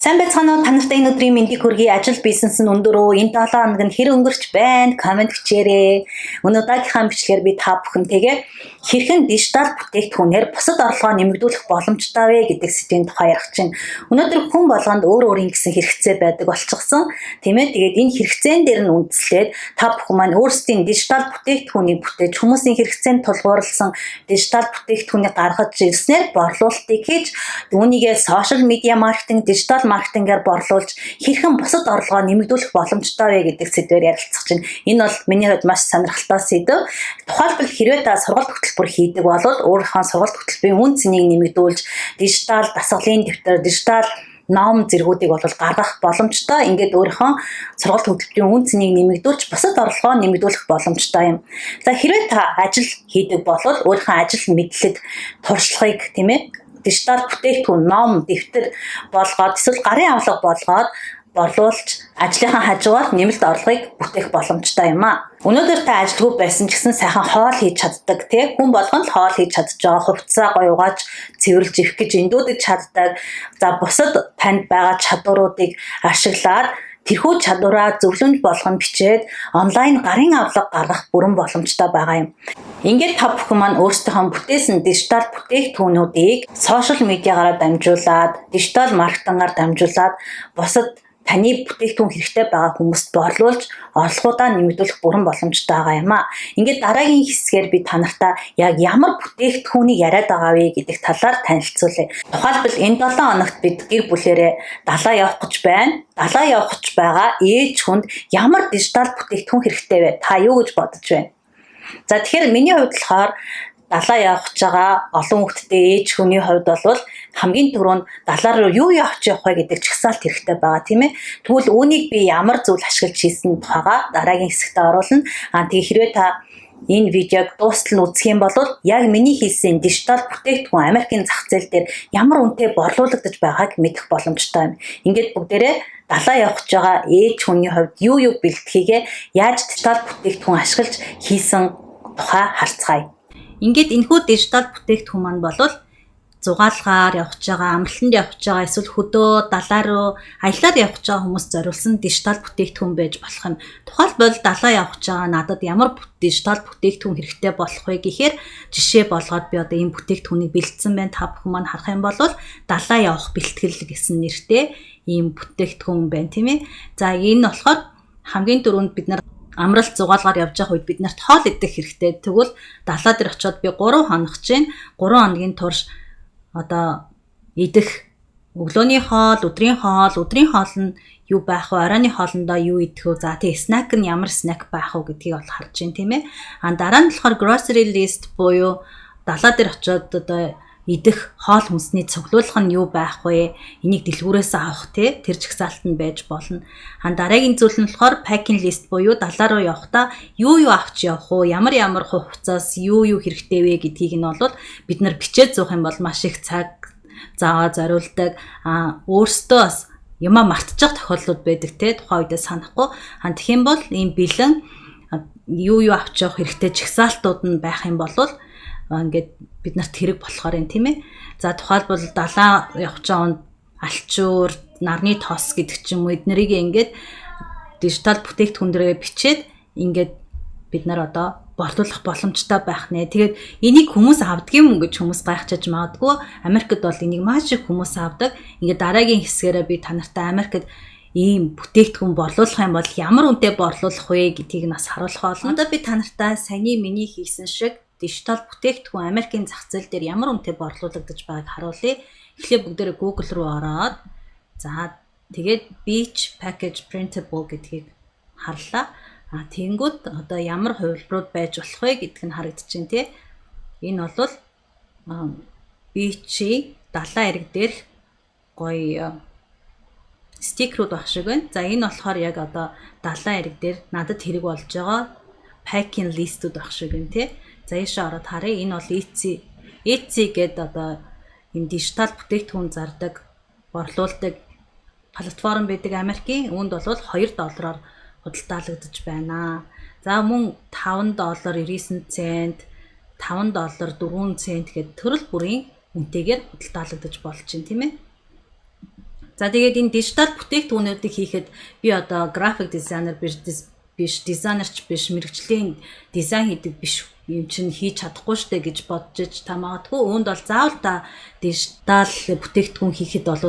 Сайн байцгаана уу? Та нартай энэ өдрийн мэндийг хүргэе. Ажил бизнес нь өндөр үү? Энэ 7 хоног нь хэр өнгөрч байна? Комент бичээрэй. Өнөө удаагийнхаа бичлэгээр би та бүхэнтэйгээ хэрхэн дижитал бүтээгдэхүүнээр бусад орлогоо нэмэгдүүлэх боломжтой вэ гэдэг сэдвийн тухай ярих чинь. Өнөөдөр хүн болгонд өөр өөрийн гэсэн хэрэгцээ байдаг болчихсон. Тийм ээ. Тэгээд энэ хэрэгцээн дээр нь үндэслээд та бүхэн маань өөрсдийн дижитал бүтээгдэхүүнийг бүтээж хүмүүсийн хэрэгцээнд тулгуурласан дижитал бүтээгдэхүүнийг гаргаж ирснээр борлуулалтыг хийж үүнийгээ сошиал медиа маркетинг, дижитал маркетингээр борлуулж хэрхэн бусад орлогоо нэмэгдүүлэх боломжтой вэ гэдэг сэдвээр ярилцах чинь. Энэ бол миний хувьд маш сонирхолтой сэдв. Тухайлбал хэрвээ та сургалт хөтөлбөр хийдэг бол өөрийнхөө сургалт хөтөлбөрийн үн цэнийг нэмэгдүүлж дижитал дасгалын дэвтэр, дижитал ном зэргүүдийг бол гаргах боломжтой. Ингээд өөрийнхөө сургалт хөтөлбөрийн үн цэнийг нэмэгдүүлж бусад орлогоо нэмэгдүүлэх боломжтой юм. За хэрвээ та ажил хийдэг бол өөрийнхөө ажил мэдлэг, туршлагыг тийм ээ дижитал бүтээгдэхүүн, ном, дэвтэр болгоод эсвэл гарын авлага болгоод борлуулж ажлынхаа хажуугаар нэмэлт орлогыг бүтээх боломжтой юм аа. Өнөөдөр та ажилгүй байсан ч гэсэн сайхан хоол хийж чаддаг тий. Хүн болгон л хоол хийж чадж байгаа. Хувцас гоё угааж цэвэрлж ирэх гэж эндүүдэж чаддаг. За бусад танд байгаа чадваруудыг ашиглаад тэрхүү чадвараа зөвлөмж болгон бичээд онлайн гарын авлага гаргах бүрэн боломжтой байгаа юм. Ингээд та бүхэн маань өөрсдийнхөө бүтээсэн дижитал бүтээгдэхүүнүүдийг сошиал медиагаараа дамжуулаад, дижитал маркетингаар дамжуулаад бусад таны бүтээгдэхүүн хэрэгтэй байгаа хүмүүст борлуулж орлогуудаа нэмэгдүүлэх бүрэн боломжтой байгаа юм аа. Ингээд дараагийн хэсгээр би та нартай яг ямар бүтээгдэхүүнийг яриад байгаа вэ гэдэг талаар танилцуулъя. Тухайлбал энэ 7 хоногт бид гэр бүлээрээ далаа явах гэж байна. Далаа явах гэж байгаа ээж хүнд ямар дижитал бүтээгдэхүүн хэрэгтэй вэ? Та юу гэж бодож байна? За тэгэхээр миний хувьд болохоор далаа явах гэж байгаа олон хүүхэдтэй ээж хүний хувьд бол хамгийн түрүүнд далаа руу юу явах вэ гэдэг чагсаалт хэрэгтэй байгаа тийм ээ. Тэгвэл үүнийг би ямар зүйл ашиглаж хийсэн тухайга дараагийн хэсэгт оруулна. Тэгээ хэрвээ та энэ видеог дуустал нь үзэх юм бол яг миний хийсэн дижитал бүтээгдэхүүн Америкийн зах зээл дээр ямар үнэтэй борлуулагдаж байгааг мэдэх боломжтой юм. Ингээд бүгдээрээ далаа явах гэж байгаа ээж хүний хувьд юу бэлтгийгээ яаж дижитал бүтээгдэхүүн ашиглаж хийсэн тухай харцгаая. Ингээд энэхүү дижитал бүтээгдэхүүн маань бол зугаалгаар явж байгаа, амралтанд явж байгаа, эсвэл хөдөө далаа руу аяллаар явж байгаа хүмүүст зориулсан дижитал бүтээгдэхүүн байж болох юм. Тухайлбал далаа явж байгаа надад ямар дижитал бүтээгдэхүүн хэрэгтэй болох вэ гэхээр жишээ болгоод би одоо энэ бүтээгдэхүүнийг бэлдсэн байна. Та бүхэн маань харах юм бол далаа явах бэлтгэл гэсэн нэртэй ийм бүтээгдэхүүн байна тийм ээ. За энэ болохоор хамгийн түрүүнд бид нар амралт зугаалгаар явж байгаа үед бид нарт хоол идэх хэрэгтэй. Тэгвэл далаа дээр очиод би 3 хоног чинь 3 хоногийн турш одоо идэх өглөөний хоол, өдрийн хоол нь юу байх вэ? Оройны хоолндоо юу идэх вэ? За тий снэк нь ямар снэк байх вэ гэдгийг бол харж байна тийм ээ. Дараа нь болохоор grocery list буюу далаа дээр очиод одоо идэх хоол хүнсний цуглуулга нь юу байх вэ? Энийг дэлгүүрээс авах тий тэр жагсаалт нь байж болно. Дараагийн зүйл нь болохоор packing list буюу далаа руу явахдаа юу авч явах вэ? Ямар хувцас юу хэрэгтэй вэ гэдгийг нь бол бид нар бичээд зуух юм бол маш их цаг заа зориулдаг. Өөртөө бас юмаа мартчих тохиолдлууд байдаг тий тухайн үедээ санахгүй. Тэгэх юм бол ийм бэлэн юу авч явах хэрэгтэй жагсаалтууд нь байх юм бол ингээд бид нарт хэрэг болохоор юм тийм ээ. За тухайлбал далаа явж байгаа алчуур, нарны тос гэдэг ч юм уу эднэрийг ингээд дижитал бүтээгдэхүүн дээрээ бичээд ингээд бид нар одоо борлуулах боломжтой байх нэ. Тэгээд энийг хүмүүс авдгийн мөн гэж хүмүүс гайхчихж магадгүй. Америкт бол энийг маш их хүмүүс авдаг. Ингээд дараагийн хэсгээрээ би та нартай Америкт ийм бүтээгдэхүүн борлуулах юм бол ямар үнэтэй борлуулах вэ гэдгийг нас харуулах болно. Одоо би та нартай саяны миний хийсэн шиг дижитал бүтээгдэхүүн Америкийн зах зээл дээр ямар үнэтэй борлуулагдаж байгааг харуулъя. Эхлээд бүгдээрээ Google руу ороод за тэгээд beach package printable гэдгийг харлаа. Тэнгүүд одоо ямар хувилбарууд байж болох вэ гэдг нь харагдчихээн тий. Энэ бол beach далаа эрэг дээр гоё стикерүүд баг шиг байна. За энэ болохоор яг одоо далаа эрэг дээр надад хэрэг болж байгаа packing listүүд баг шиг байна тий. За яшаа ороод харъя. Энэ бол Etsy гэдэг одоо юм дижитал бүтээгдэхүүн зардаг, борлуулдаг платформ байдаг Америкийн. Үүнд бол $2 худалдаалагдаж байна. За мөн $5.99, $5, 4 цент гэдэг төрөл бүрийн үнэтэйгээр худалдаалагдаж болж байна тийм ээ. За тэгээд энэ дижитал бүтээгдэхүүнүүдийг хийхэд би одоо график дизайнер биш, дизайнерч биш, мэрэгжлийн дизайн хийдэг биш юм чинь хийж чадахгүй штэ гэж бодож иж та магадгүй үүнд бол заавал та дижитал бүтээгдэхүүн хийхэд бол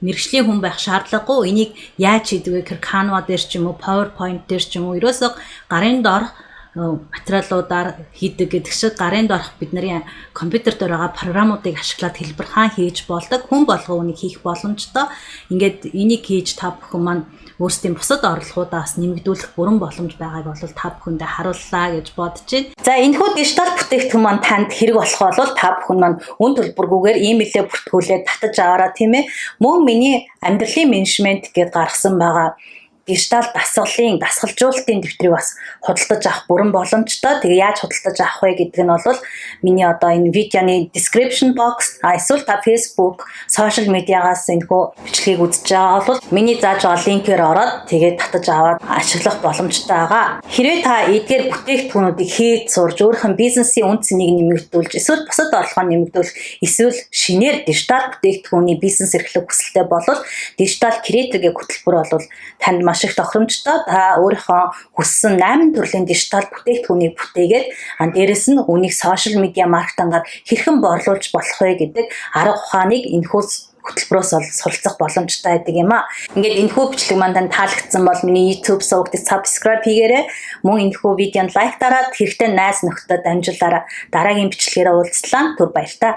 мэрэгжлийн хүн байх шаардлагагүй. Энийг яаж хийдэг вэ гэхээр Canva дээр ч юм уу, PowerPoint дээр ч юм уу ерөөсөө гарын доор материалуудаар хийдэг гэдэг шиг гарын доорх бидний компьютер дээр байгаа програмуудыг ашиглаад хэлбэрхаан хийж болдог. Хүн болгоо үнийг хийх боломжтой. Ингээд энийг хийж та бүхэн маань өөрсдийн бусад орлогуудаас нэмэгдүүлэх бүрэн боломж байгааг бол та бүхэндээ харууллаа гэж бодож байна. За энэхүү дижитал бүтээгдэхүүн маань танд хэрэг болох бол та бүхэн маань үн төлбөргүйгээр имэйлээ бүртгүүлээд татаж аваараа тийм ээ. Мөн миний амьдралын менежмент гэдээ гаргасан байгаа дижитал дасгалжуулалтын дэвтрийг бас худалдаж авах бүрэн боломжтой. Тэгээ яаж худалдаж авах вэ гэдэг нь бол миний одоо энэ видеоны description box эсвэл та Facebook, social media-гаас энэхүү бичлэгийг үзэж байгаа бол миний зааж байгаа линкээр ороод тэгээд татаж аваад ашиглах боломжтой байгаа. Хэрвээ та эдгээр бүтээгдэхүүнүүдийг хийж сурж өөрийнхөө бизнесийн үн цэнийг нэмэгдүүлж эсвэл бусад орлогоо нэмэгдүүлэх эсвэл шинээр дижитал бүтээгдэхүүний бизнес эрхлэх хүсэлтэй бол дижитал креаторгийн хөтөлбөр бол танд маш их тохиромжтой. Та өөрийнхөө хүссэн 8 төрлийн дижитал бүтээгдэхүүнийг бүтээгээд дээрэс нь үүнийг сошиал медиа маркетингаар хэрхэн борлуулж болох вэ гэдэг арга ухааныг энэхүү хөтөлбөрөөс бол суралцах боломжтой байдаг юм а. Ингээд энэхүү бичлэг маань танд таалагдсан бол миний YouTube сувагт subscribe хийгээрэй. Мөн энэхүү видеонд лайк дараад хэрэгтэй найз нөхдөд дамжуулаарай. Дараагийн бичлэгээр уулзлаа. Түр баярлалаа.